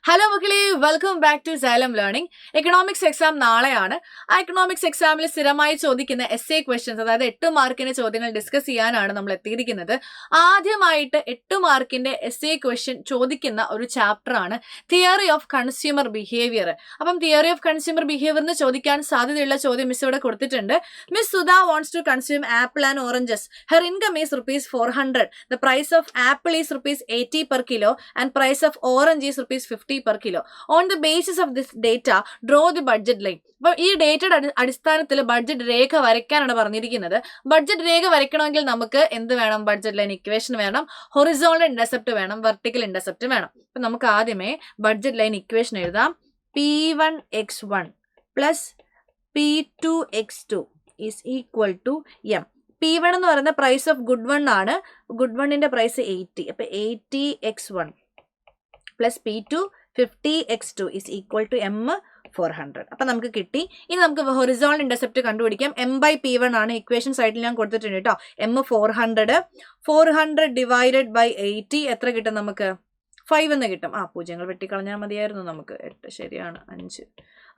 Hello മക്കളെ, welcome back to Xylem learning. Economics exam നാളെയാണ്. ആ എക്കണോമിക്സ് എക്സാമിൽ സ്ഥിരമായി ചോദിക്കുന്ന എസ്സേ ക്വസ്റ്റ്യൻസ്, അതായത് 8 മാർക്കിന്റെ ചോദ്യങ്ങൾ ഡിസ്കസ് ചെയ്യാനാണ് നമ്മൾ എത്തിയിരിക്കുന്നത്. ആദ്യമായിട്ട് 8 മാർക്കിന്റെ എസ്സേ ക്വസ്റ്റ്യൻ ചോദിക്കുന്ന ഒരു ചാപ്റ്റർ ആണ് തിയറി ഓഫ് കൺസ്യൂമർ ബിഹേവിയർ. അപ്പം തിയറി ഓഫ് കൺസ്യൂമർ ബിഹേവിയറിന് ചോദിക്കാൻ സാധ്യതയുള്ള ചോദ്യം മിസ് ഇവിടെ കൊടുത്തിട്ടുണ്ട്. Miss Sudha wants to consume apple and oranges. Her income is ₹400. The price of apple is ₹80 per kilo and price of orange is ₹50 per kilo. On the basis of this data, draw the budget line. അപ്പോൾ ഈ ഡേറ്റയുടെ അടിസ്ഥാനത്തിൽ budget രേഖ വരയ്ക്കാനാണ് പറഞ്ഞിരിക്കുന്നത്. Budget രേഖ വരയ്ക്കണമെങ്കിൽ നമുക്ക് എന്ത് വേണം? Budget line equation വേണം, horizontal intercept വേണം, വെർട്ടിക്കൽ ഇന്റർസെപ്റ്റ് വേണം. അപ്പം നമുക്ക് ആദ്യമേ ബഡ്ജറ്റ് ലൈൻ ഇക്വേഷൻ എഴുതാം. P1x1 plus P2x2 is equal to M. P1 എന്ന് പറയുന്ന പ്രൈസ് ഓഫ് ഗുഡ് വൺ ആണ്. ഗുഡ് വണ്ണിന്റെ പ്രൈസ് 80. അപ്പൊ 80x1 plus P2 50x2 is equal to M 400. അപ്പൊ നമുക്ക് കിട്ടി. ഇനി നമുക്ക് ഹൊറിസോണ്ടൽ ഇന്റർസെപ്റ്റ് കണ്ടുപിടിക്കാം. M/P1 ആണ് ഇക്വേഷൻ സൈഡിൽ ഞാൻ കൊടുത്തിട്ടുണ്ട് കേട്ടോ. M 400 ഡിവൈഡഡ് ബൈ 80 എത്ര കിട്ടും? നമുക്ക് 5 എന്ന് കിട്ടും. പൂജ്യങ്ങൾ വെട്ടിക്കളഞ്ഞാൽ മതിയായിരുന്നു. നമുക്ക് 8 ശരിയാണ്, 5.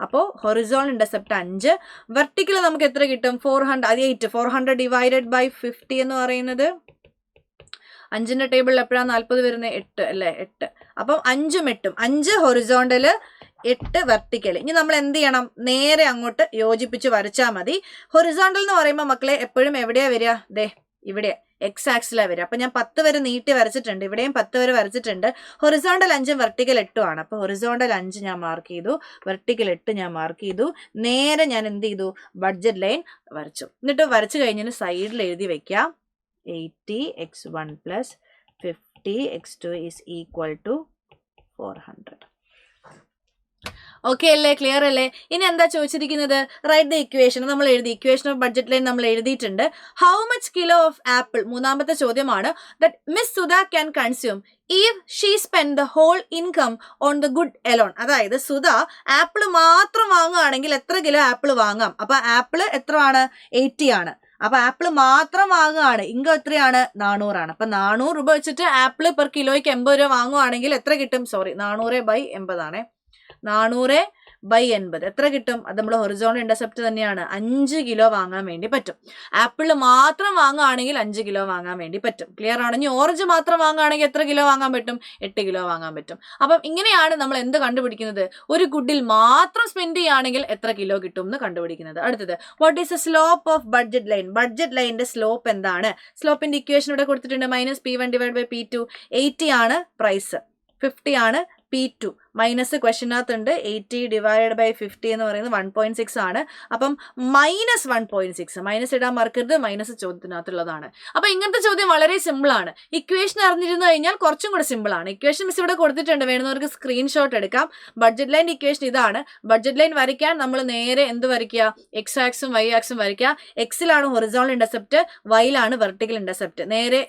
അപ്പോൾ ഹൊറിസോണ്ടൽ ഇന്റർസെപ്റ്റ് 5. വെർട്ടിക്കൽ നമുക്ക് എത്ര കിട്ടും? 8. 400 ഡിവൈഡഡ് ബൈ 50 എന്ന് പറയുന്നത് 5ന്റെ ടേബിളിൽ എപ്പോഴാണ് 40 വരുന്നത്? 8 അല്ലേ? 8. അപ്പം 5ഉം 8ഉം 5 ഹൊറിസോണ്ടല്, 8 വെർട്ടിക്കൽ. ഇനി നമ്മൾ എന്ത് ചെയ്യണം? നേരെ അങ്ങോട്ട് യോജിപ്പിച്ച് വരച്ചാൽ മതി. ഹൊറിസോണ്ടൽ എന്ന് പറയുമ്പോൾ മക്കളെ എപ്പോഴും എവിടെയാ വരിക? ദേ ഇവിടെ എക്സ് ആക്സിലാണ് വരിക. അപ്പൊ ഞാൻ 10 വരെ നീട്ടി വരച്ചിട്ടുണ്ട്, ഇവിടെയും 10 വരെ വരച്ചിട്ടുണ്ട്. ഹൊറിസോണ്ടൽ 5 വെർട്ടിക്കൽ 8 ആണ്. അപ്പൊ ഹൊറിസോണ്ടൽ 5 ഞാൻ മാർക്ക് ചെയ്തു, വെർട്ടിക്കൽ 8 ഞാൻ മാർക്ക് ചെയ്തു. നേരെ ഞാൻ എന്ത് ചെയ്തു? ബഡ്ജറ്റ് ലൈൻ വരച്ചു. എന്നിട്ട് വരച്ചു കഴിഞ്ഞാൽ സൈഡിൽ എഴുതി വെക്കാം 80x1 plus 50x2 is equal to 400. Okay അല്ലേ? ക്ലിയർ അല്ലേ? ഇനി എന്താ ചോദിച്ചിരിക്കുന്നത്? Write the equation. നമ്മൾ എഴുതി, ഇക്വേഷൻ ഓഫ് ബഡ്ജറ്റ് ലൈൻ നമ്മൾ എഴുതിയിട്ടുണ്ട്. How much kilo of apple, മൂന്നാമത്തെ ചോദ്യമാണ്, that miss Sudha can consume if she spend the whole income on the good alone. അതായത് സുധ ആപ്പിൾ മാത്രം വാങ്ങുകയാണെങ്കിൽ എത്ര കിലോ ആപ്പിൾ വാങ്ങാം? അപ്പൊ ആപ്പിൾ എത്രയാണ്? 80 ആണ്. അപ്പൊ ആപ്പിൾ മാത്രം വാങ്ങുകയാണ്, ഇൻകം എത്രയാണ്? 400 ആണ്. അപ്പൊ 400 രൂപ വെച്ചിട്ട് ആപ്പിൾ പെർ കിലോയ്ക്ക് 80 രൂപ വാങ്ങുവാണെങ്കിൽ എത്ര കിട്ടും? 400/80 ആണ്. 400/80 എത്ര കിട്ടും? അത് നമ്മൾ ഹൊറിസോണ്ടൽ ഇന്റർസെപ്റ്റ് തന്നെയാണ്. 5 കിലോ വാങ്ങാൻ വേണ്ടി പറ്റും. ആപ്പിൾ മാത്രം വാങ്ങുകയാണെങ്കിൽ 5 കിലോ വാങ്ങാൻ വേണ്ടി പറ്റും. ക്ലിയർ ആണ്? ഇനി ഓറഞ്ച് മാത്രം വാങ്ങുകയാണെങ്കിൽ എത്ര കിലോ വാങ്ങാൻ പറ്റും? 8 കിലോ വാങ്ങാൻ പറ്റും. അപ്പം ഇങ്ങനെയാണ് നമ്മൾ എന്ത് കണ്ടുപിടിക്കുന്നത്? ഒരു ഗുഡിൽ മാത്രം സ്പെൻഡ് ചെയ്യുകയാണെങ്കിൽ എത്ര കിലോ കിട്ടും എന്ന് കണ്ടുപിടിക്കുന്നത്. അടുത്തത്, what is the slope of budget line? Budget ലൈനിന്റെ സ്ലോപ്പ് എന്താണ്? സ്ലോപ്പിന്റെ ഇക്വേഷൻ ഇവിടെ കൊടുത്തിട്ടുണ്ട്. -P1/P2. 80 ആണ് പ്രൈസ്, 50 ആണ് P2. മൈനസ് ക്വസ്റ്റ്യനകത്തുണ്ട്. 80 ഡിവൈഡഡ് ബൈ 50 എന്ന് പറയുന്നത് 1.6 ആണ്. അപ്പം -1.6. മൈനസ് ഇടാൻ മറക്കരുത്, മൈനസ് ചോദ്യത്തിനകത്തുള്ളതാണ്. അപ്പൊ ഇങ്ങനത്തെ ചോദ്യം വളരെ സിമ്പിൾ ആണ്. ഇക്വേഷൻ അറിഞ്ഞിരുന്നു കഴിഞ്ഞാൽ കുറച്ചും കൂടെ സിമ്പിൾ ആണ്. ഇക്വേഷൻ മിസ് ഇവിടെ കൊടുത്തിട്ടുണ്ട്, വേണമെന്നവർക്ക് സ്ക്രീൻഷോട്ട് എടുക്കാം. ബഡ്ജറ്റ് ലൈൻ ഇക്വേഷൻ ഇതാണ്. ബഡ്ജറ്റ് ലൈൻ വരയ്ക്കാൻ നമ്മൾ നേരെ എന്ത് വരയ്ക്കുക? എക്സ് ആക്സും വൈ ആക്സും വരയ്ക്കുക. എക്സിലാണ് ഹൊറിസോണ്ടൽ ഇന്റർസെപ്റ്റ്, വൈയിലാണ് വെർട്ടിക്കൽ ഇന്റർസെപ്റ്റ്. നേരെ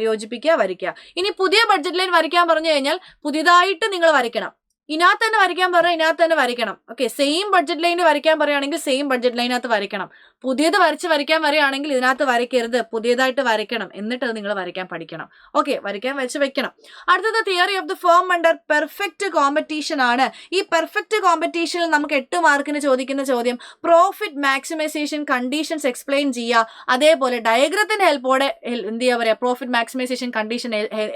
യോജിപ്പിക്കുക, വരയ്ക്കുക. ഇനി പുതിയ ബഡ്ജറ്റ് ലൈൻ വരയ്ക്കാൻ പറഞ്ഞു കഴിഞ്ഞാൽ പുതിയതായിട്ട് നിങ്ങൾ വരയ്ക്കണം. ഇതിനകത്ത് തന്നെ വരയ്ക്കാൻ പറഞ്ഞാൽ ഇതിനകത്ത് തന്നെ വരയ്ക്കണം. ഓക്കെ, സെയിം ബഡ്ജറ്റ് ലൈൻ വരയ്ക്കാൻ പറയുകയാണെങ്കിൽ സെയിം ബഡ്ജറ്റ് ലൈനകത്ത് വരയ്ക്കണം. പുതിയത് വരയ്ക്കാൻ പറയുകയാണെങ്കിൽ ഇതിനകത്ത് വരയ്ക്കരുത്, പുതിയതായിട്ട് വരയ്ക്കണം. എന്നിട്ട് അത് നിങ്ങൾ വരയ്ക്കാൻ പഠിക്കണം. ഓക്കെ, വരയ്ക്കാൻ വരച്ച് വെക്കണം. അടുത്തത് theory of the firm under perfect competition ആണ്. ഈ പെർഫെക്റ്റ് കോമ്പറ്റീഷനിൽ നമുക്ക് 8 മാർക്കിന് ചോദിക്കുന്ന ചോദ്യം പ്രോഫിറ്റ് മാക്സിമൈസേഷൻ കണ്ടീഷൻസ് എക്സ്പ്ലെയിൻ ചെയ്യുക. അതേപോലെ ഡയഗ്രത്തിന്റെ ഹെൽപ്പോടെ എന്ത് ചെയ്യാൻ പറയാ? പ്രോഫിറ്റ് മാക്സിമൈസേഷൻ കണ്ടീഷൻ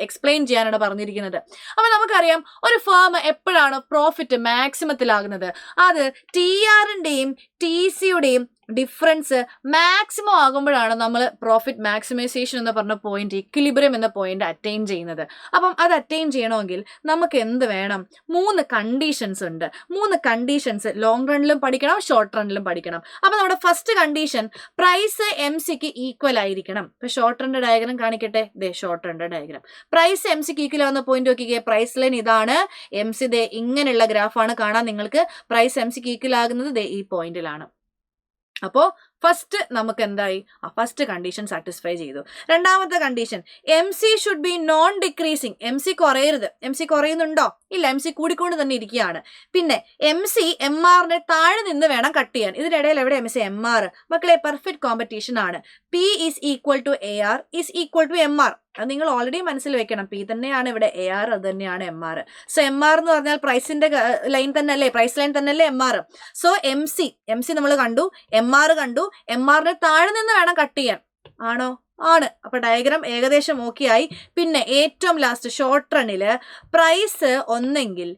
എക്സ്പ്ലെയിൻ ചെയ്യാനാണ് പറഞ്ഞിരിക്കുന്നത്. അപ്പൊ നമുക്കറിയാം ഒരു ഫേം എപ്പോഴാണ് പ്രോഫിറ്റ് മാക്സിമത്തിലാകുന്നത്? അത് TR-ന്റെയും TC-യുടെയും ഡിഫറൻസ് മാക്സിമം ആകുമ്പോഴാണ് നമ്മൾ പ്രോഫിറ്റ് മാക്സിമൈസേഷൻ എന്ന് പറഞ്ഞ പോയിന്റ്, ഇക്വിലിബ്രിയം എന്ന പോയിന്റ് അറ്റൈൻ ചെയ്യുന്നത്. അപ്പം അത് അറ്റൈൻ ചെയ്യണമെങ്കിൽ നമുക്ക് എന്ത് വേണം? 3 കണ്ടീഷൻസ് ഉണ്ട്. 3 കണ്ടീഷൻസ് ലോങ് റണ്ണിലും പഠിക്കണം, ഷോർട്ട് റണ്ണിലും പഠിക്കണം. അപ്പൊ നമ്മുടെ ഫസ്റ്റ് കണ്ടീഷൻ, പ്രൈസ് MCക്ക് ഈക്വൽ ആയിരിക്കണം. ഇപ്പൊ ഷോർട്ട് റണ്ണിന്റെ ഡയഗ്രാം കാണിക്കട്ടെ. ഷോർട്ട് റണ്ണിന്റെ ഡയഗ്രാം, പ്രൈസ് MCക്ക് ഈക്വൽ ആവുന്ന പോയിന്റ് നോക്കിക്കേ. പ്രൈസ് ലൈൻ ഇതാണ്, MC ഇങ്ങനെയുള്ള ഗ്രാഫാണ് കാണാൻ നിങ്ങൾക്ക്. പ്രൈസ് MCക്ക് ഈക്വൽ ആകുന്നത് ഈ പോയിന്റിലാണ്. അപ്പോൾ ഫസ്റ്റ് നമുക്ക് എന്തായി? ഫസ്റ്റ് കണ്ടീഷൻ സാറ്റിസ്ഫൈ ചെയ്തു. രണ്ടാമത്തെ condition, MC should be non decreasing. MC കുറയരുത്. MC കുറയുന്നുണ്ടോ? ഇല്ല, MC കൂടിക്കൊണ്ട് തന്നെ ഇരിക്കുകയാണ്. പിന്നെ MC MR-നെ താഴെ നിന്ന് വേണം കട്ട് ചെയ്യാൻ. ഇതിനിടയിൽ എവിടെ MC MR? മക്കളെ പെർഫെക്റ്റ് കോമ്പറ്റീഷൻ ആണ്. P is equal to AR is equal to MR. അത് നിങ്ങൾ ഓൾറെഡി മനസ്സിൽ വെക്കണം. പി തന്നെയാണ് ഇവിടെ AR, അത് തന്നെയാണ് MR. സോ MR എന്ന് പറഞ്ഞാൽ പ്രൈസിന്റെ ലൈൻ തന്നെ അല്ലേ, പ്രൈസ് ലൈൻ തന്നെ അല്ലേ MR. സോ MC നമ്മൾ കണ്ടു, MR കണ്ടു. MRനെ താഴെ നിന്ന് വേണം കട്ട് ചെയ്യാൻ. ആണോ? ആണ്. അപ്പൊ ഡയഗ്രാം ഏകദേശം ഓക്കെ ആയി. പിന്നെ ഏറ്റവും ലാസ്റ്റ് ഷോർട്ട് റണ്ണില് പ്രൈസ് ഒന്നെങ്കിൽ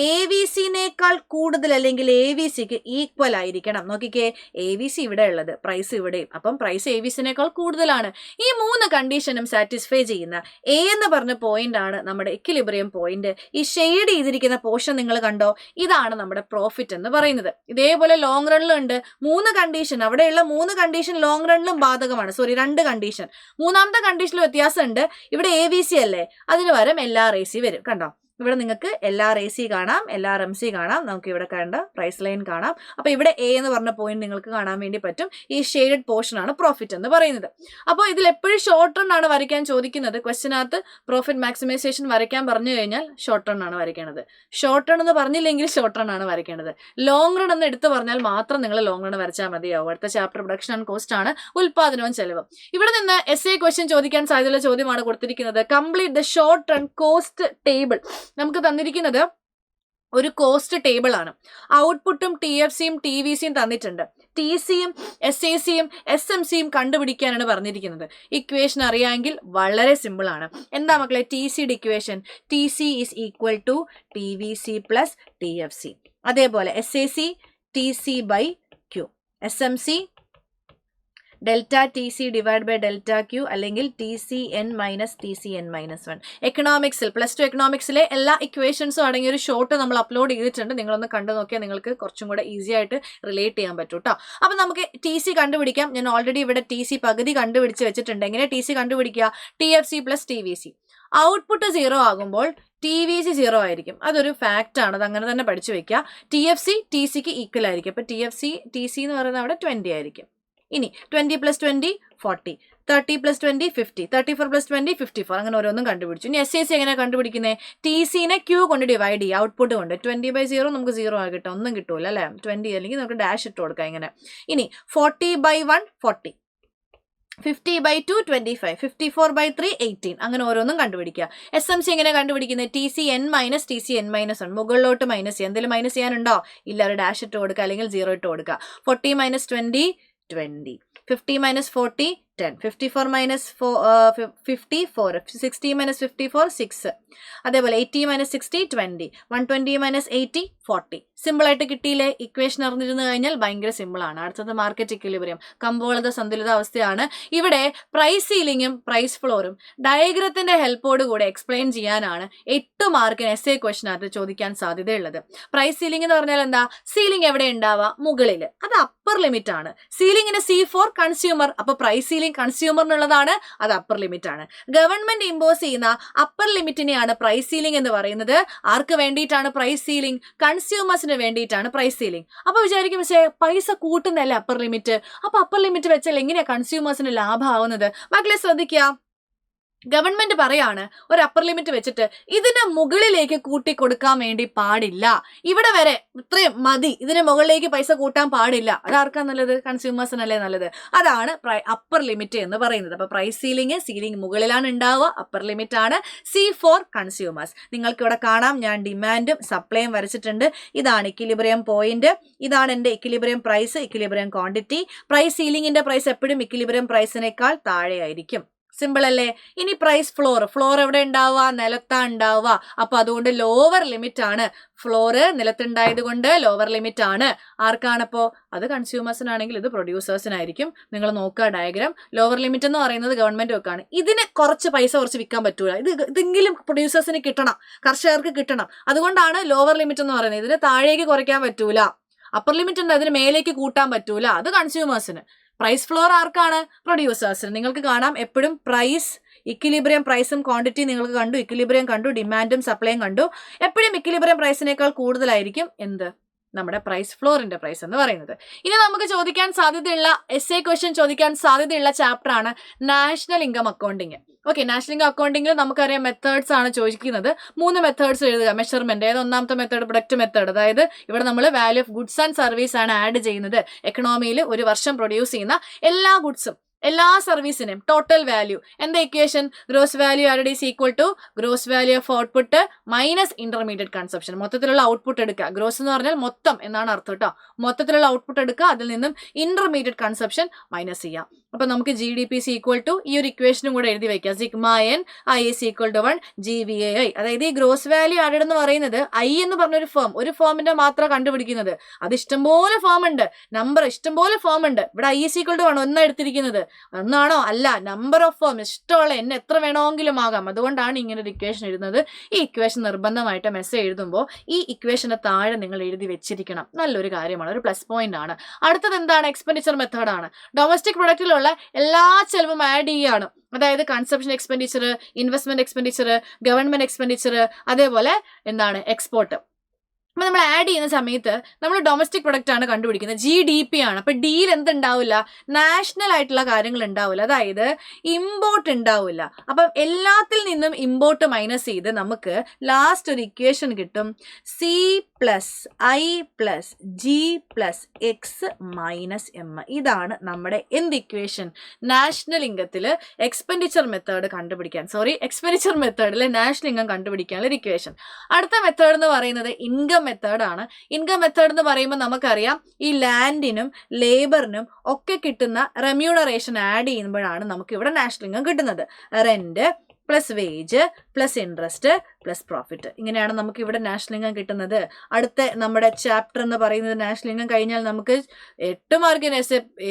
AVCനേക്കാൾ കൂടുതൽ അല്ലെങ്കിൽ AVCക്ക് ഈക്വൽ ആയിരിക്കണം. നോക്കിക്കേ, AVC ഇവിടെ ഉള്ളത്, പ്രൈസ് ഇവിടെയും. അപ്പം പ്രൈസ് AVCനേക്കാൾ കൂടുതലാണ്. ഈ 3 കണ്ടീഷനും സാറ്റിസ്ഫൈ ചെയ്യുന്ന A എന്ന് പറഞ്ഞ പോയിന്റ് ആണ് നമ്മുടെ ഇക്വിലിബ്രിയം പോയിന്റ്. ഈ ഷെയ്ഡ് ചെയ്തിരിക്കുന്ന പോർഷൻ നിങ്ങൾ കണ്ടോ, ഇതാണ് നമ്മുടെ പ്രോഫിറ്റ് എന്ന് പറയുന്നത്. ഇതേപോലെ ലോങ് റണ്ണിലുണ്ട് 3 കണ്ടീഷൻ. അവിടെയുള്ള 3 കണ്ടീഷൻ ലോങ് റണ്ണിലും ബാധകമാണ്. 2 കണ്ടീഷൻ. മൂന്നാമത്തെ കണ്ടീഷനിൽ വ്യത്യാസമുണ്ട്. ഇവിടെ AVC അല്ലേ, അതിന് പകരം LRAC വരും. കണ്ടോ, ഇവിടെ നിങ്ങൾക്ക് LRAC കാണാം, LRMC കാണാം, നമുക്ക് ഇവിടെ കണ്ട പ്രൈസ് ലൈൻ കാണാം. അപ്പൊ ഇവിടെ A എന്ന് പറഞ്ഞ പോയിന്റ് നിങ്ങൾക്ക് കാണാൻ വേണ്ടി പറ്റും. ഈ ഷെയ്ഡഡ് പോർഷൻ ആണ് പ്രോഫിറ്റ് എന്ന് പറയുന്നത്. അപ്പോൾ ഇതിൽ എപ്പോഴും ഷോർട്ട് റൺ ആണ് വരയ്ക്കാൻ ചോദിക്കുന്നത്. ക്വസ്റ്റിനകത്ത് പ്രോഫിറ്റ് മാക്സിമൈസേഷൻ വരയ്ക്കാൻ പറഞ്ഞു കഴിഞ്ഞാൽ ഷോർട്ട് റൺ ആണ് വരയ്ക്കേണ്ടത്. ഷോർട്ട് റൺ എന്ന് പറഞ്ഞില്ലെങ്കിൽ ഷോർട്ട് റൺ ആണ് വരയ്ക്കേണ്ടത്. ലോങ് റൺ എന്ന് എടുത്ത് പറഞ്ഞാൽ മാത്രം നിങ്ങൾ ലോങ് റൺ വരച്ചാൽ മതിയാവും. അടുത്ത ചാപ്റ്റർ പ്രൊഡക്ഷൻ ആൻഡ് കോസ്റ്റ് ആണ്, ഉൽപാദനവും ചെലവും. ഇവിടെ നിന്ന് essay ക്വസ്റ്റ്യൻ ചോദിക്കാൻ സാധ്യതയുള്ള ചോദ്യമാണ് കൊടുത്തിരിക്കുന്നത്. Complete the short run cost table. നമുക്ക് തന്നിരിക്കുന്നത് ഒരു കോസ്റ്റ് ടേബിൾ ആണ്. ഔട്ട്പുട്ടും TFCയും TVCയും തന്നിട്ടുണ്ട്. TCയും SACയും SMCയും കണ്ടുപിടിക്കാനാണ് പറഞ്ഞിരിക്കുന്നത്. ഇക്വേഷൻ അറിയാമെങ്കിൽ വളരെ സിമ്പിൾ ആണ്. എന്താ മക്കളെ TCയുടെ ഇക്വേഷൻ? TC is equal to TVC plus TFC. അതേപോലെ SAC TC by Q, SMC delta TC divide by delta Q അല്ലെങ്കിൽ TCN മൈനസ് TCN മൈനസ് 1. എക്കണോമിക്സിൽ +2 എക്കണോമിക്സിലെ എല്ലാ ഇക്വേഷൻസും അടങ്ങിയ ഒരു ഷോർട്ട് നമ്മൾ അപ്ലോഡ് ചെയ്തിട്ടുണ്ട്. നിങ്ങളൊന്ന് കണ്ടു നോക്കിയാൽ നിങ്ങൾക്ക് കുറച്ചും കൂടെ ഈസി ആയിട്ട് റിലേറ്റ് ചെയ്യാൻ പറ്റും കേട്ടോ. അപ്പം നമുക്ക് TC കണ്ടുപിടിക്കാം. ഞാൻ ഓൾറെഡി ഇവിടെ TC പകുതി കണ്ടുപിടിച്ച് വെച്ചിട്ടുണ്ട്. എങ്ങനെ TC കണ്ടുപിടിക്കുക? TFC plus TVC. ഔട്ട്പുട്ട് 0 ആകുമ്പോൾ TVC 0 ആയിരിക്കും. അതൊരു ഫാക്റ്റ് ആണ്, അത് അങ്ങനെ തന്നെ പഠിച്ചു വെക്കുക. TFC TCക്ക് ഈക്വൽ ആയിരിക്കും. അപ്പൊ TC എന്ന് പറയുന്നത് അവിടെ 20 ആയിരിക്കും. ഇനി 20 + 20 40, 30 + 20 50, 34 + 20 54. അങ്ങനെ ഓരോന്നും കണ്ടുപിടിച്ചു. ഇനി SAC എങ്ങനെ കണ്ടുപിടിക്കുന്നത്? TCനെ Q കൊണ്ട് ഡിവൈഡ് ചെയ്യുക, ഔട്ട്പുട്ട് കൊണ്ട്. 20/0 നമുക്ക് 0 ആകിട്ടോ, ഒന്നും കിട്ടൂല അല്ലേ. 20 അല്ലെങ്കിൽ നമുക്ക് ഡാഷ് ഇട്ട് കൊടുക്കാം ഇങ്ങനെ. ഇനി 40/1 40, 50/2 25, 54/3 18. അങ്ങനെ ഓരോന്നും കണ്ടുപിടിക്കുക. SMC എങ്ങനെ കണ്ടുപിടിക്കുന്നത്? TCN minus TCN minus 1. മുകളിലോട്ട് മൈനസ് ചെയ്യുക. എന്തെങ്കിലും മൈനസ് ചെയ്യാനുണ്ടോ? ഇല്ല, ഒരു ഡാഷ് ഇട്ട് കൊടുക്കുക അല്ലെങ്കിൽ 0 ഇട്ട് കൊടുക്കുക. 40 - 20 20, 50 - 40 10, 54 - 54, 60 - 54 6. അതേപോലെ 80 - 60 20, 120 - 80 40. സിമ്പിൾ ആയിട്ട് കിട്ടിയില്ലേ? ഇക്വേഷൻ അറിഞ്ഞിരുന്നു കഴിഞ്ഞാൽ ഭയങ്കര സിമ്പിൾ ആണ്. അടുത്തത് മാർക്കറ്റ് ഇക്വിലിബ്രിയം, കമ്പോളത സന്തുലിത അവസ്ഥയാണ്. ഇവിടെ പ്രൈസ് സീലിംഗും പ്രൈസ് ഫ്ലോറും ഡയഗ്രത്തിന്റെ ഹെൽപ്പോട് കൂടെ എക്സ്പ്ലെയിൻ ചെയ്യാനാണ് 8 മാർക്കിന് essay ക്വസ്റ്റിനകത്ത് ചോദിക്കാൻ സാധ്യതയുള്ളത്. പ്രൈസ് സീലിംഗ് എന്ന് പറഞ്ഞാൽ എന്താ? സീലിംഗ് എവിടെ ഉണ്ടാവുക? മുകളിൽ. അത് അപ്പർ ലിമിറ്റ് ആണ്. സീലിംഗിന് C ഫോർ കൺസ്യൂമർ. അപ്പൊ പ്രൈസ് സീലിംഗ് കൺസ്യൂമറിനുള്ളതാണ്, അത് അപ്പർ ലിമിറ്റ് ആണ്. ഗവൺമെന്റ് ഇമ്പോസ് ചെയ്യുന്ന അപ്പർ ലിമിറ്റിനെയാണ് പ്രൈസ് സീലിംഗ് എന്ന് പറയുന്നത്. ആർക്ക് വേണ്ടിയിട്ടാണ് പ്രൈസ് സീലിംഗ്? കൺസ്യൂമേഴ്സിന് വേണ്ടിയിട്ടാണ് പ്രൈസ് സീലിംഗ്. അപ്പൊ വിചാരിക്കും പക്ഷേ പൈസ കൂട്ടുന്നല്ലേ അപ്പർ ലിമിറ്റ്. അപ്പൊ അപ്പർ ലിമിറ്റ് വെച്ചാൽ എങ്ങനെയാ കൺസ്യൂമേഴ്സിന് ലാഭമാവുന്നത്? മക്കളെ ശ്രദ്ധിക്കുക, ഗവൺമെന്റ് പറയാണ് ഒരു അപ്പർ ലിമിറ്റ് വെച്ചിട്ട് ഇതിന് മുകളിലേക്ക് കൂട്ടി കൊടുക്കാൻ വേണ്ടി പാടില്ല. ഇവിടെ വരെ ഇത്രയും മതി, ഇതിന് മുകളിലേക്ക് പൈസ കൂട്ടാൻ പാടില്ല. അതാർക്കാ നല്ലത്? കൺസ്യൂമേഴ്സിനല്ലേ നല്ലത്. അതാണ് അപ്പർ ലിമിറ്റ് എന്ന് പറയുന്നത്. അപ്പൊ പ്രൈസ് സീലിംഗ് മുകളിലാണ് ഉണ്ടാവുക, അപ്പർ ലിമിറ്റ് ആണ്. C for consumers. നിങ്ങൾക്ക് ഇവിടെ കാണാം, ഞാൻ ഡിമാൻഡും സപ്ലൈയും വരച്ചിട്ടുണ്ട്. ഇതാണ് ഇക്വിലിബ്രിയം പോയിന്റ്, ഇതാണ് എന്റെ equilibrium price, equilibrium quantity. Price സീലിംഗിന്റെ പ്രൈസ് എപ്പോഴും ഇക്വിലിബ്രിയം പ്രൈസിനേക്കാൾ താഴെയായിരിക്കും. സിമ്പിൾ അല്ലേ? ഇനി പ്രൈസ് ഫ്ലോർ എവിടെ ഉണ്ടാവുക? നിലത്താ ഉണ്ടാവുക. അപ്പൊ അതുകൊണ്ട് ലോവർ ലിമിറ്റ് ആണ്. ഫ്ലോറ് നിലത്തുണ്ടായത് കൊണ്ട് ലോവർ ലിമിറ്റ് ആണ്. ആർക്കാണപ്പോ? അത് കൺസ്യൂമേഴ്സിനാണെങ്കിൽ ഇത് പ്രൊഡ്യൂസേഴ്സിനായിരിക്കും. നിങ്ങൾ നോക്കുക ഡയഗ്രാം. ലോവർ ലിമിറ്റ് എന്ന് പറയുന്നത് ഗവൺമെന്റ് വെക്കാണ്. ഇതിന് കുറച്ച് പൈസ വിൽക്കാൻ പറ്റൂല. ഇതെങ്കിലും പ്രൊഡ്യൂസേഴ്സിന് കിട്ടണം, കർഷകർക്ക് കിട്ടണം. അതുകൊണ്ടാണ് ലോവർ ലിമിറ്റ് എന്ന് പറയുന്നത്. ഇതിന് താഴേക്ക് കുറയ്ക്കാൻ പറ്റൂല. അപ്പർ ലിമിറ്റ് ഉണ്ട്, അതിന് മേലേക്ക് കൂട്ടാൻ പറ്റൂല. അത് കൺസ്യൂമേഴ്സിന്. പ്രൈസ് ഫ്ലോർ ആർക്കാണ്? പ്രൊഡ്യൂസേഴ്സിന്. നിങ്ങൾക്ക് കാണാം എപ്പോഴും പ്രൈസ് ഇക്വിലിബ്രിയം പ്രൈസും ക്വാണ്ടിറ്റി നിങ്ങൾക്ക് കണ്ടു, ഇക്വിലിബ്രിയം കണ്ടു, ഡിമാൻഡും സപ്ലൈയും കണ്ടു. എപ്പോഴും ഇക്വിലിബ്രിയം പ്രൈസിനേക്കാൾ കൂടുതലായിരിക്കും എന്ത്? നമ്മുടെ പ്രൈസ് ഫ്ലോറിന്റെ പ്രൈസ് എന്ന് പറയുന്നത്. ഇനി നമുക്ക് ചോദിക്കാൻ സാധ്യതയുള്ള essay ക്വസ്റ്റ്യൻ ചോദിക്കാൻ സാധ്യതയുള്ള ചാപ്റ്റർ ആണ് national income accounting. Okay, national income അക്കൗണ്ടിങ്ങിൽ നമുക്കറിയാം മെത്തേഡ്സ് ആണ് ചോദിക്കുന്നത്. 3 മെത്തേഡ്സ് എഴുതുക. മെഷർമെന്റ്, ഏത്? ഒന്നാമത്തെ മെത്തേഡ് പ്രൊഡക്റ്റ് മെത്തേഡ്. അതായത് ഇവിടെ നമ്മൾ value of goods and service ആണ് ആഡ് ചെയ്യുന്നത്. എക്കണോമിയിൽ ഒരു വർഷം പ്രൊഡ്യൂസ് ചെയ്യുന്ന എല്ലാ ഗുഡ്സും എല്ലാ സർവീസിനും ടോട്ടൽ വാല്യൂ എന്താ ഇക്വേഷൻ? ഗ്രോസ് വാല്യൂ ആരുടെ is equal to gross value of output minus intermediate consumption. മൊത്തത്തിലുള്ള ഔട്ട്പുട്ട് എടുക്കുക. ഗ്രോസ് എന്ന് പറഞ്ഞാൽ മൊത്തം എന്നാണ് അർത്ഥം കേട്ടോ. മൊത്തത്തിലുള്ള ഔട്ട്പുട്ട് എടുക്കുക, അതിൽ നിന്നും ഇന്റർമീഡിയറ്റ് കൺസപ്ഷൻ മൈനസ് ചെയ്യാം. അപ്പൊ നമുക്ക് G D P C equal to ഈ ഒരു ഇക്വേഷനും കൂടെ എഴുതി വെക്കാം. Sigma N I is equal to 1 GVAI. അതായത് ഈ ഗ്രോസ് വാല്യൂ ആഡഡ് എന്ന് പറയുന്നത് ഐ എന്ന് പറഞ്ഞൊരു ഫേം, ഒരു ഫേമിന്റെ മാത്രം കണ്ടുപിടിക്കുന്നത്. അത് ഇഷ്ടംപോലെ ഫേം ഉണ്ട്, നമ്പർ ഇഷ്ടംപോലെ ഫേം ഉണ്ട്. ഇവിടെ ഐ ഇസ് ഈക്വൽ ടു 1 ഒന്നാണ് എടുത്തിരിക്കുന്നത്. ഒന്നാണോ? അല്ല, നമ്പർ ഓഫ് ഫേം, ഇഷ്ടമുള്ള എന്നെ എത്ര വേണമെങ്കിലും ആകാം. അതുകൊണ്ടാണ് ഇങ്ങനെ ഒരു ഇക്വേഷൻ എഴുതുന്നത്. ഈ ഇക്വേഷൻ നിർബന്ധമായിട്ട് മെസ്സേജ് എഴുതുമ്പോൾ ഈ ഇക്വേഷന്റെ താഴെ നിങ്ങൾ എഴുതി വെച്ചിരിക്കണം. നല്ലൊരു കാര്യമാണ്, ഒരു പ്ലസ് പോയിന്റ് ആണ്. അടുത്തത് എന്താണ്? എക്സ്പെൻഡിച്ചർ മെത്തേഡ് ആണ്. ഡൊമസ്റ്റിക് പ്രൊഡക്റ്റിലുള്ള എല്ലാ ചെലവും ആഡ് ചെയ്യുകയാണ്. അതായത് consumption expenditure, investment expenditure, government expenditure, അതേപോലെ എന്താണ് എക്സ്പോർട്ട്. അപ്പൊ നമ്മൾ ആഡ് ചെയ്യുന്ന സമയത്ത് നമ്മൾ ഡൊമസ്റ്റിക് പ്രൊഡക്റ്റ് ആണ് കണ്ടുപിടിക്കുന്നത്, GDP ആണ്. അപ്പൊ ഡിയിൽ എന്തുണ്ടാവില്ല? നാഷണൽ ആയിട്ടുള്ള കാര്യങ്ങൾ ഉണ്ടാവില്ല, അതായത് ഇമ്പോർട്ട് ഉണ്ടാവില്ല. അപ്പം എല്ലാത്തിൽ നിന്നും ഇമ്പോർട്ട് മൈനസ് ചെയ്ത് നമുക്ക് ലാസ്റ്റ് ഒരു ഇക്വേഷൻ കിട്ടും. C+I+G+X-M. ഇതാണ് നമ്മുടെ എന്ത് ഇക്വേഷൻ? നാഷണൽ ഇൻകത്തില് എക്സ്പെൻഡിച്ചർ മെത്തേഡ് കണ്ടുപിടിക്കാൻ, എക്സ്പെൻഡിച്ചർ മെത്തേഡിൽ നാഷണൽ ഇൻകം കണ്ടുപിടിക്കാനുള്ള ഒരു ഇക്വേഷൻ. അടുത്ത മെത്തേഡ് എന്ന് പറയുന്നത് ഇൻകം മെത്തേഡാണ്. ഇൻകം മെത്തേഡ് എന്ന് പറയുമ്പോൾ നമുക്കറിയാം ഈ ലാൻഡിനും ലേബറിനും ഒക്കെ കിട്ടുന്ന റെമ്യൂണറേഷൻ ആഡ് ചെയ്യുമ്പോഴാണ് നമുക്ക് ഇവിടെ നാഷണൽ ഇൻകം കിട്ടുന്നത്. Rent plus wage plus interest plus profit. ഇങ്ങനെയാണ് നമുക്ക് ഇവിടെ നാഷണൽ ഇൻകം കിട്ടുന്നത്. അടുത്ത നമ്മുടെ ചാപ്റ്റർ എന്ന് പറയുന്നത് നാഷണൽ ഇൻകം കഴിഞ്ഞാൽ നമുക്ക് 8 മാർക്കിന്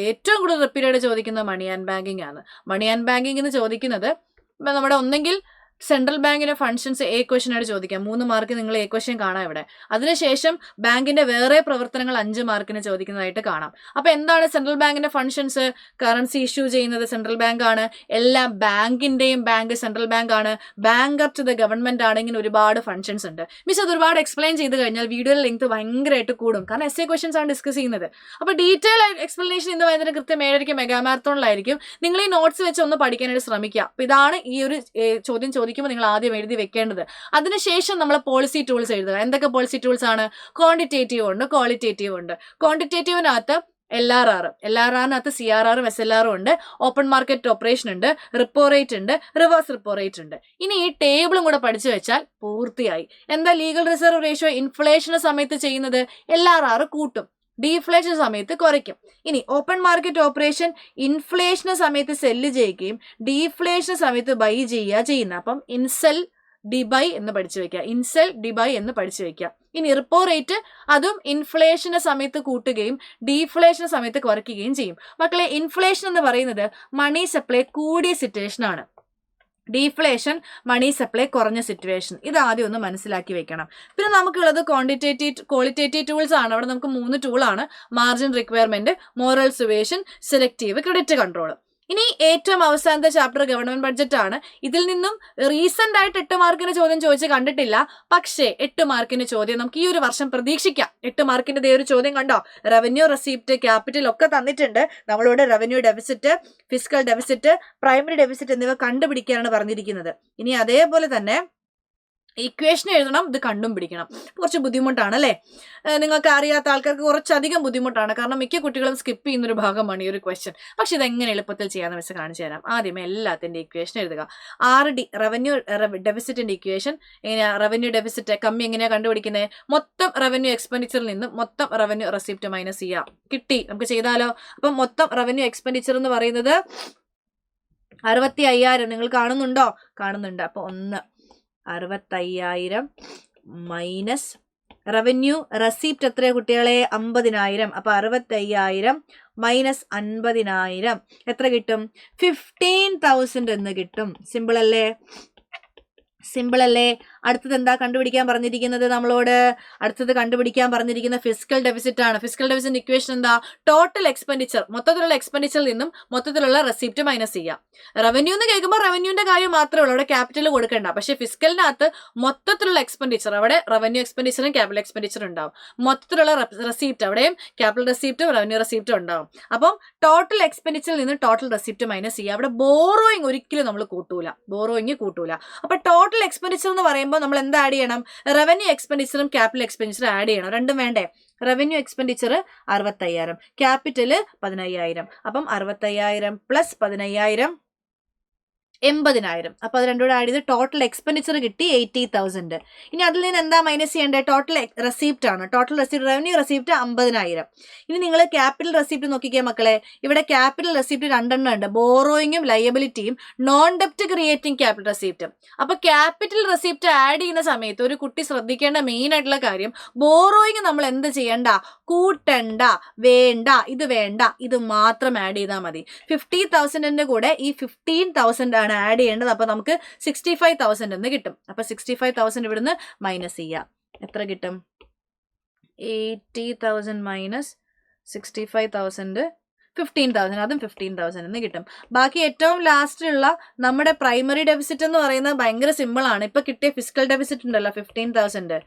ഏറ്റവും കൂടുതൽ റിപ്പീറ്റഡ് ചോദിക്കുന്നത് മണി ആൻഡ് ബാങ്കിങ് ആണ്. മണി ആൻഡ് ബാങ്കിങ് എന്ന് ചോദിക്കുന്നത് നമ്മുടെ ഒന്നെങ്കിൽ സെൻട്രൽ ബാങ്കിന്റെ ഫങ്ഷൻസ് എ ക്വസ്റ്റ്യൻ ആയിട്ട് ചോദിക്കാം. 3 മാർക്ക് നിങ്ങൾ എ ക്വസ്റ്റ്യൻ കാണാം ഇവിടെ. അതിനുശേഷം ബാങ്കിന്റെ വേറെ പ്രവർത്തനങ്ങൾ 5 മാർക്കിന് ചോദിക്കുന്നതായിട്ട് കാണാം. അപ്പൊ എന്താണ് സെൻട്രൽ ബാങ്കിന്റെ ഫങ്ഷൻസ്? കറൻസി ഇഷ്യൂ ചെയ്യുന്നത് സെൻട്രൽ ബാങ്ക് ആണ്. എല്ലാ ബാങ്കിന്റെയും ബാങ്ക് സെൻട്രൽ ബാങ്ക് ആണ്. ബാങ്കർ ടു ദ ഗവൺമെന്റ് ആണ്. ഇങ്ങനെ ഒരുപാട് ഫങ്ഷൻസ് ഉണ്ട്. മിസ് അത് ഒരുപാട് എക്സ്പ്ലെയിൻ ചെയ്ത് കഴിഞ്ഞാൽ വീഡിയോയുടെ ലെങ്ത് ഭയങ്കരമായിട്ട് കൂടും, കാരണം എസ് എ ക്വസ്റ്റ്യൻസ് ആണ് ഡിസ്കസ് ചെയ്യുന്നത്. അപ്പൊ ഡീറ്റെയിൽ എക്സ്പ്ലനേഷൻ ഇന്ന് വൈകുന്നേരം കൃത്യം 7:30 മെഗാ മാരത്തോണിലായിരിക്കും. നിങ്ങൾ ഈ നോട്ട്സ് വെച്ച് ഒന്ന് പഠിക്കാനായിട്ട് ശ്രമിക്കുക. അപ്പൊ ഇതാണ് ഈ ഒരു ചോദ്യം ചോദിക്കുമ്പോൾ നിങ്ങൾ ആദ്യം എഴുതി വെക്കേണ്ടത്. അതിനുശേഷം നമ്മൾ പോളിസി ടൂൾസ് എഴുതുക. എന്തൊക്കെ പോളിസി ടൂൾസ് ആണ്? ക്വാണ്ടിറ്റേറ്റീവ് ഉണ്ട്, ക്വാളിറ്റേറ്റീവ് ഉണ്ട്. ക്വാണ്ടിറ്റേറ്റീവിനകത്ത് LRRനകത്ത് CRRും SLRും ഉണ്ട്. ഓപ്പൺ മാർക്കറ്റ് ഓപ്പറേഷൻ ഉണ്ട്, റിപ്പോ റേറ്റ് ഉണ്ട്, റിവേഴ്സ് റിപ്പോ റേറ്റ് ഉണ്ട്. ഇനി ഈ ടേബിളും കൂടെ പഠിച്ചു വെച്ചാൽ പൂർത്തിയായി. എന്താ ലീഗൽ റിസർവ് റേഷ്യോ? ഇൻഫ്ലേഷന് സമയത്ത് ചെയ്യുന്നത് LRR കൂട്ടും, ഡീഫ്ലേഷൻ സമയത്ത് കുറയ്ക്കും. ഇനി ഓപ്പൺ മാർക്കറ്റ് ഓപ്പറേഷൻ ഇൻഫ്ലേഷന് സമയത്ത് സെല്ല് ചെയ്യുകയും ഡീഫ്ലേഷൻ സമയത്ത് ബൈ ചെയ്യുന്നത്. അപ്പം ഇൻസെൽ ഡിബൈ എന്ന് പഠിച്ചു വെക്കുക. ഇനി റിപ്പോ റേറ്റ് അതും ഇൻഫ്ലേഷന്റെ സമയത്ത് കൂട്ടുകയും ഡീഫ്ലേഷന്റെ സമയത്ത് കുറയ്ക്കുകയും ചെയ്യും. മക്കളെ, ഇൻഫ്ലേഷൻ എന്ന് പറയുന്നത് മണി സപ്ലൈ കൂടിയ സിറ്റുവേഷൻ ആണ്. ഡീഫ്ലേഷൻ മണി സപ്ലൈ കുറഞ്ഞ സിറ്റുവേഷൻ. ഇത് ആദ്യം ഒന്ന് മനസ്സിലാക്കി വെക്കണം. പിന്നെ നമുക്കുള്ളത് ക്വാളിറ്റേറ്റീവ് ടൂൾസ് ആണ്. അവിടെ നമുക്ക് 3 ടൂളാണ്: margin requirement, moral suasion, selective credit control. ഇനി ഏറ്റവും അവസാനത്തെ ചാപ്റ്റർ ഗവൺമെന്റ് ബഡ്ജറ്റ് ആണ്. ഇതിൽ നിന്നും റീസെന്റ് ആയിട്ട് 8 മാർക്കിന് ചോദ്യം ചോദിച്ച് കണ്ടിട്ടില്ല. പക്ഷേ 8 മാർക്കിന് ചോദ്യം നമുക്ക് ഈ ഒരു വർഷം പ്രതീക്ഷിക്കാം. 8 മാർക്കിന്റെ ഒരു ചോദ്യം കണ്ടോ? റവന്യൂ റെസിപ്റ്റ്, ക്യാപിറ്റൽ ഒക്കെ തന്നിട്ടുണ്ട്. നമ്മളിവിടെ revenue deficit, physical deficit, primary deficit എന്നിവ കണ്ടുപിടിക്കാനാണ് പറഞ്ഞിരിക്കുന്നത്. ഇനി അതേപോലെ തന്നെ ഇക്വേഷൻ എഴുതണം, ഇത് കണ്ടും പിടിക്കണം. കുറച്ച് ബുദ്ധിമുട്ടാണ് അല്ലേ? നിങ്ങൾക്ക് അറിയാത്ത ആൾക്കാർക്ക് കുറച്ചധികം ബുദ്ധിമുട്ടാണ്, കാരണം മിക്ക കുട്ടികളും സ്കിപ്പ് ചെയ്യുന്നൊരു ഭാഗമാണ് ഈ ഒരു ക്വസ്റ്റ്യൻ. പക്ഷെ ഇതെങ്ങനെ എളുപ്പത്തിൽ ചെയ്യാമെന്ന് വെച്ച് കാണിച്ചു തരാം. ആദ്യമേ എല്ലാത്തിൻ്റെ ഇക്വേഷൻ എഴുതുക. RD റവന്യൂ ഡെഫിസിറ്റിന്റെ ഇക്വേഷൻ എങ്ങനെയാ? റവന്യൂ ഡെഫിസിറ്റ് കമ്മി എങ്ങനെയാ കണ്ടുപിടിക്കുന്നത്? മൊത്തം റവന്യൂ എക്സ്പെൻഡിച്ചറിൽ നിന്നും മൊത്തം റവന്യൂ റെസിപ്റ്റ് മൈനസ് ചെയ്യാം. കിട്ടി, നമുക്ക് ചെയ്താലോ? അപ്പം മൊത്തം റവന്യൂ എക്സ്പെൻഡിച്ചർ എന്ന് പറയുന്നത് 65,000. നിങ്ങൾ കാണുന്നുണ്ടോ? കാണുന്നുണ്ട്. അപ്പൊ 65,000 മൈനസ് റവന്യൂ റെസിപ്റ്റ് എത്രയാ കുട്ടികളെ? 50,000. അപ്പൊ 65,000 മൈനസ് 50,000 എത്ര കിട്ടും? 15,000 എന്ന് കിട്ടും. സിമ്പിൾ അല്ലേ? അടുത്തത് എന്താ കണ്ടുപിടിക്കാൻ പറഞ്ഞിരിക്കുന്നത് നമ്മളോട്? അടുത്തത് കണ്ടുപിടിക്കാൻ പറഞ്ഞിരിക്കുന്ന ഫിസിക്കൽ ഡെഫിസിറ്റ് ആണ്. ഫിസിക്കൽ ഡെഫിസിറ്റ് ഇക്വേഷൻ എന്താ? ടോട്ടൽ എക്സ്പെൻഡിച്ചർ, മൊത്തത്തിലുള്ള എക്സ്പെൻഡിച്ചറിൽ നിന്നും മൊത്തത്തിലുള്ള റെസിപ്റ്റ് മൈനസ് ചെയ്യാം. റവന്യൂ എന്ന് കേൾക്കുമ്പോൾ റവന്യൂന്റെ കാര്യം മാത്രമേ ഉള്ളൂ, അവിടെ ക്യാപിറ്റൽ കൊടുക്കണ്ട. പക്ഷെ ഫിസിക്കലിനകത്ത് മൊത്തത്തിലുള്ള എക്സ്പെൻഡിച്ചർ, അവിടെ റവന്യൂ എക്സ്പെൻഡിച്ചറും ക്യാപിറ്റൽ എക്സ്പെൻഡിച്ചറും ഉണ്ടാവും. മൊത്തത്തിലുള്ള റെസിപ്റ്റ്, അവിടെയും ക്യാപിറ്റൽ റെസിപ്റ്റും റവന്യൂ റെസിപ്റ്റും ഉണ്ടാവും. അപ്പം ടോട്ടൽ എക്സ്പെൻഡിച്ചറിൽ നിന്ന് ടോട്ടൽ റെസിപ്റ്റ് മൈനസ് ചെയ്യുക. അവിടെ ബോറോയിങ് ഒരിക്കലും നമ്മൾ കൂട്ടൂല. അപ്പൊ ടോട്ടൽ ക്യാപിറ്റൽ എക്സ്പെൻഡിച്ചർ എന്ന് പറയുമ്പോൾ നമ്മൾ എന്താ ആഡ് ചെയ്യണം? റവന്യൂ എക്സ്പെൻഡിച്ചറും ക്യാപിറ്റൽ എക്സ്പെൻഡിച്ചറും ആഡ് ചെയ്യണം. രണ്ടും വേണ്ടേ? Revenue expenditure 65,000, capital 15,000. അപ്പം 65,000 പ്ലസ് 15,000 80,000. അപ്പോൾ അത് രണ്ടും കൂടെ ആഡ് ചെയ്ത് ടോട്ടൽ എക്സ്പെൻഡിച്ചർ കിട്ടി 80,000. ഇനി അതിൽ നിന്ന് എന്താ മൈനസ് ചെയ്യേണ്ടത്? ടോട്ടൽ റെസിപ്റ്റ് ആണ്. Total receipt revenue receipt 50,000. ഇനി നിങ്ങൾ ക്യാപിറ്റൽ റെസിപ്റ്റ് നോക്കിക്കേ മക്കളെ. ഇവിടെ ക്യാപിറ്റൽ റെസിപ്റ്റ് രണ്ടെണ്ണം ഉണ്ട്, ബോറോയിങ്ങും ലയബിലിറ്റിയും, നോൺ ഡെപ്റ്റ് ക്രിയേറ്റിംഗ് ക്യാപിറ്റൽ റെസിപ്റ്റും. അപ്പോൾ ക്യാപിറ്റൽ റെസിപ്റ്റ് ആഡ് ചെയ്യുന്ന സമയത്ത് ഒരു കുട്ടി ശ്രദ്ധിക്കേണ്ട മെയിൻ ആയിട്ടുള്ള കാര്യം, ബോറോയിങ് നമ്മൾ എന്ത് ചെയ്യണ്ട? കൂട്ടണ്ട, വേണ്ട, ഇത് വേണ്ട, ഇത് മാത്രം ആഡ് ചെയ്താൽ മതി. 50,000ന്റെ കൂടെ ഈ 15,000 ആണ് ആഡ് ചെയ്യേണ്ടത്. അപ്പൊ നമുക്ക് 65,000 എന്ന് കിട്ടും. അപ്പൊ 65,000 ഇവിടുന്ന് മൈനസ് ചെയ്യാം. എത്ര കിട്ടും? 80,000 മൈനസ് 65,000 15,000. അതും 15,000 എന്ന് കിട്ടും. ബാക്കി ഏറ്റവും ലാസ്റ്റിലുള്ള നമ്മുടെ പ്രൈമറി ഡെഫിസിറ്റ് എന്ന് പറയുന്നത് ഭയങ്കര സിമ്പിൾ ആണ്. ഇപ്പൊ കിട്ടിയ ഫിസിക്കൽ ഡെഫിസിറ്റ് ഉണ്ടല്ലോ 15,000,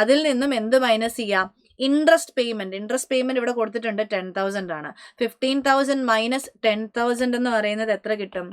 അതിൽ നിന്നും എന്ത് മൈനസ് ചെയ്യാം? ഇൻട്രസ്റ്റ് പേയ്മെന്റ് ഇവിടെ കൊടുത്തിട്ടുണ്ട് 10,000 ആണ്. 15,000 മൈനസ് 10,000 എന്ന് പറയുന്നത് എത്ര കിട്ടും?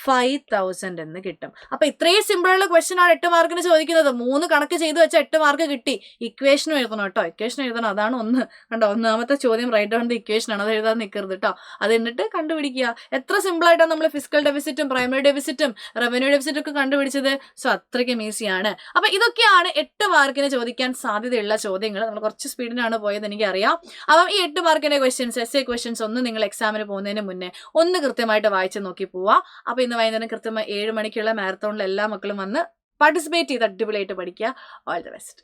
5,000 എന്ന് കിട്ടും. അപ്പൊ ഇത്രയും സിമ്പിൾ ഉള്ള ക്വസ്റ്റ്യൻ ആണ് 8 മാർക്കിന് ചോദിക്കുന്നത്. 3 കണക്ക് ചെയ്ത് വെച്ചാൽ 8 മാർക്ക് കിട്ടി. ഇക്വേഷനും എഴുതണം കേട്ടോ, ഇക്വേഷൻ എഴുതണം. അതാണ് ഒന്ന്. കണ്ടോ, ഒന്നാമത്തെ ചോദ്യം റൈറ്റ് ഡൗൺ ദി ഇക്വേഷൻ ആണ്, അത് എഴുതാൻ നിൽക്കരുത് കേട്ടോ. അത് എന്നിട്ട് കണ്ടുപിടിക്കുക. എത്ര സിമ്പിൾ ആയിട്ടാണ് നമ്മൾ ഫിസിക്കൽ ഡെഫിസിറ്റും പ്രൈമറി ഡെഫിസിറ്റും റവന്യൂ ഡെഫിസിറ്റും ഒക്കെ കണ്ടുപിടിച്ചത്. സോ അത്രയ്ക്കും ഈസിയാണ്. അപ്പൊ ഇതൊക്കെയാണ് 8 മാർക്കിന് ചോദിക്കാൻ സാധ്യതയുള്ള ചോദ്യങ്ങൾ. നമ്മൾ കുറച്ച് സ്പീഡിനാണ് പോയത്, എനിക്കറിയാം. അപ്പം ഈ 8 മാർക്കിന്റെ ക്വസ്റ്റ്യൻസ്, എസ്എ ക്വസ്റ്റ്യൻസ് ഒന്ന് നിങ്ങൾ എക്സാമിന് പോകുന്നതിന് മുന്നേ ഒന്ന് കൃത്യമായിട്ട് വായിച്ച് നോക്കി പോവാ. അപ്പൊ ഇന്ന് വൈകുന്നേരം കൃത്യമായി 7 മണിക്കുള്ള മാരത്തോണിൽ എല്ലാ മക്കളും വന്ന് പാർട്ടിസിപ്പേറ്റ് ചെയ്ത് അടിപൊളിയായിട്ട് പഠിക്കുക. All the best.